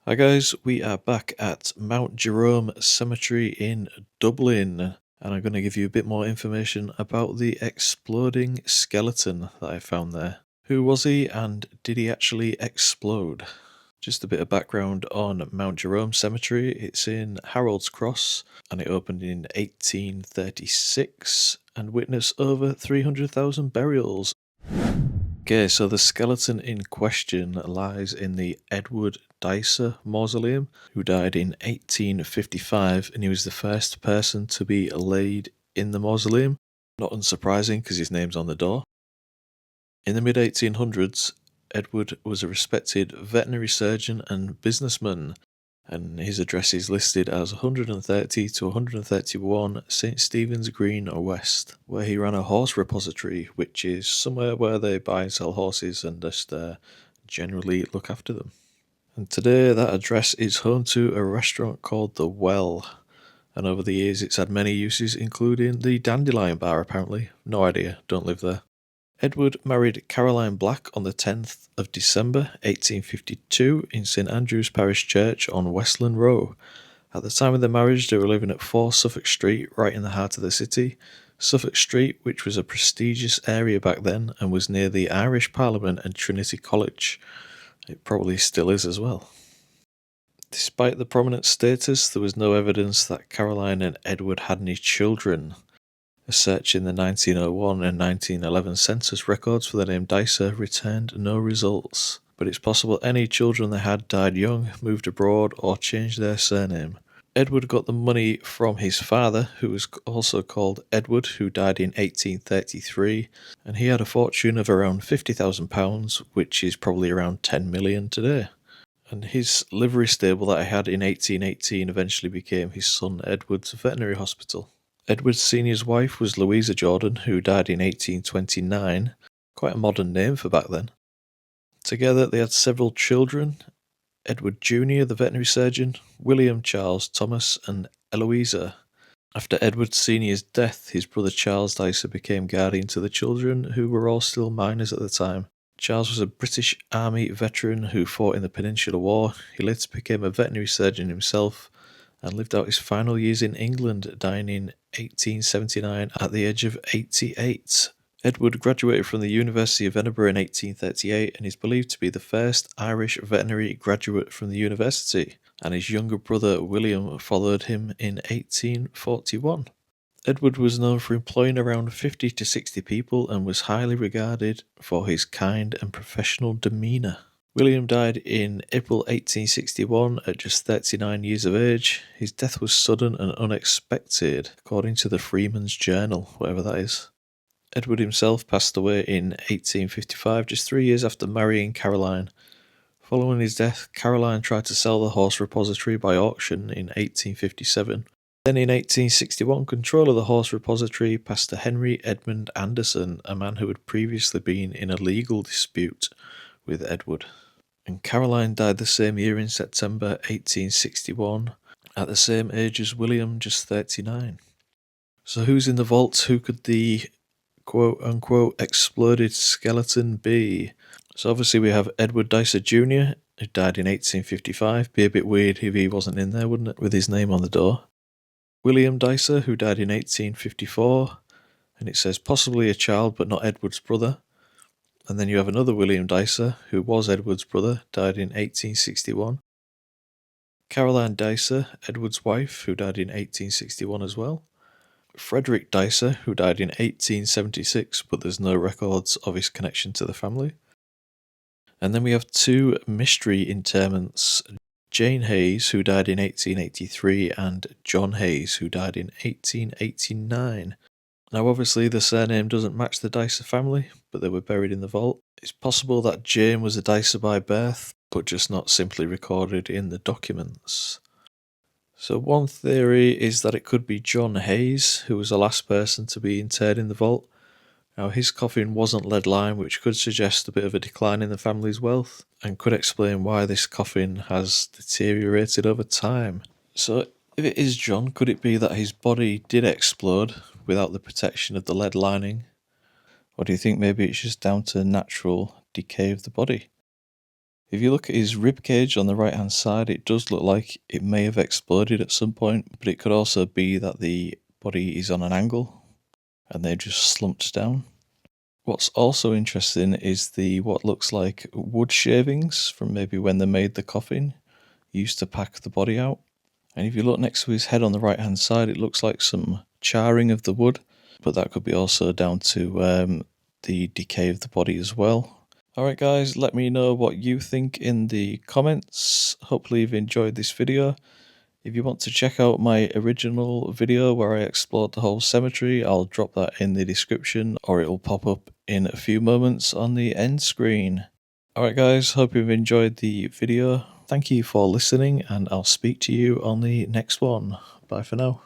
Hi guys, we are back at Mount Jerome Cemetery in Dublin, and I'm going to give you a bit more information about the exploding skeleton that I found there. Who was he, and did he actually explode? Just a bit of background on Mount Jerome Cemetery. It's in Harold's Cross, and it opened in 1836 and witnessed over 300,000 burials. Okay, so the skeleton in question lies in the Edward Dycer Mausoleum, who died in 1855, and he was the first person to be laid in the mausoleum. Not unsurprising because his name's on the door. In the mid 1800s, Edward was a respected veterinary surgeon and businessman, and his address is listed as 130 to 131 St Stephen's Green West, where he ran a horse repository, which is somewhere where they buy and sell horses and just generally look after them. And today that address is home to a restaurant called The Well, and over the years it's had many uses, including the Dandelion Bar apparently. No idea, don't live there. Edward married Caroline Black on the 10th of December 1852 in St Andrew's Parish Church on Westland Row. At the time of their marriage, they were living at 4 Suffolk Street, right in the heart of the city. Suffolk Street, which was a prestigious area back then and was near the Irish Parliament and Trinity College. It probably still is as well. Despite the prominent status, there was no evidence that Caroline and Edward had any children. A search in the 1901 and 1911 census records for the name Dycer returned no results, but it's possible any children they had died young, moved abroad, or changed their surname. Edward got the money from his father, who was also called Edward, who died in 1833, and he had a fortune of around £50,000, which is probably around 10 million today. And his livery stable that he had in 1818 eventually became his son Edward's veterinary hospital. Edward Sr.'s wife was Louisa Jordan, who died in 1829, quite a modern name for back then. Together they had several children: Edward Jr., the veterinary surgeon, William Charles Thomas, and Eloisa. After Edward Sr.'s death, his brother Charles Dycer became guardian to the children, who were all still minors at the time. Charles was a British Army veteran who fought in the Peninsular War. He later became a veterinary surgeon himself and lived out his final years in England, dying in 1879 at the age of 88. Edward graduated from the University of Edinburgh in 1838 and is believed to be the first Irish veterinary graduate from the university, and his younger brother William followed him in 1841. Edward was known for employing around 50 to 60 people and was highly regarded for his kind and professional demeanour. William died in April 1861 at just 39 years of age. His death was sudden and unexpected, according to the Freeman's Journal, whatever that is. Edward himself passed away in 1855, just 3 years after marrying Caroline. Following his death, Caroline tried to sell the horse repository by auction in 1857. Then in 1861, control of the horse repository passed to Henry Edmund Anderson, a man who had previously been in a legal dispute with Edward. And Caroline died the same year in September 1861, at the same age as William, just 39. So who's in the vault? Who could the quote-unquote exploded skeleton be? So obviously we have Edward Dycer Jr., who died in 1855. Be a bit weird if he wasn't in there, wouldn't it, with his name on the door. William Dycer, who died in 1854, and it says possibly a child but not Edward's brother. And then you have another William Dycer, who was Edward's brother, died in 1861. Caroline Dycer, Edward's wife, who died in 1861 as well. Frederick Dycer, who died in 1876, but there's no records of his connection to the family. And then we have two mystery interments: Jane Hayes, who died in 1883, and John Hayes, who died in 1889. Now obviously the surname doesn't match the Dycer family, but they were buried in the vault. It's possible that Jane was a Dycer by birth, but just not simply recorded in the documents. So one theory is that it could be John Hayes, who was the last person to be interred in the vault. Now his coffin wasn't lead lined, which could suggest a bit of a decline in the family's wealth, and could explain why this coffin has deteriorated over time. So if it is John, could it be that his body did explode without the protection of the lead lining? Or do you think maybe it's just down to natural decay of the body? If you look at his rib cage on the right hand side, it does look like it may have exploded at some point, but it could also be that the body is on an angle and they just slumped down. What's also interesting is what looks like wood shavings from maybe when they made the coffin used to pack the body out. And if you look next to his head on the right hand side, it looks like some charring of the wood, but that could be also down to the decay of the body as well. Alright guys, let me know what you think in the comments. Hopefully you've enjoyed this video. If you want to check out my original video where I explored the whole cemetery, I'll drop that in the description, or it will pop up in a few moments on the end screen. Alright guys, hope you've enjoyed the video. Thank you for listening, and I'll speak to you on the next one. Bye for now.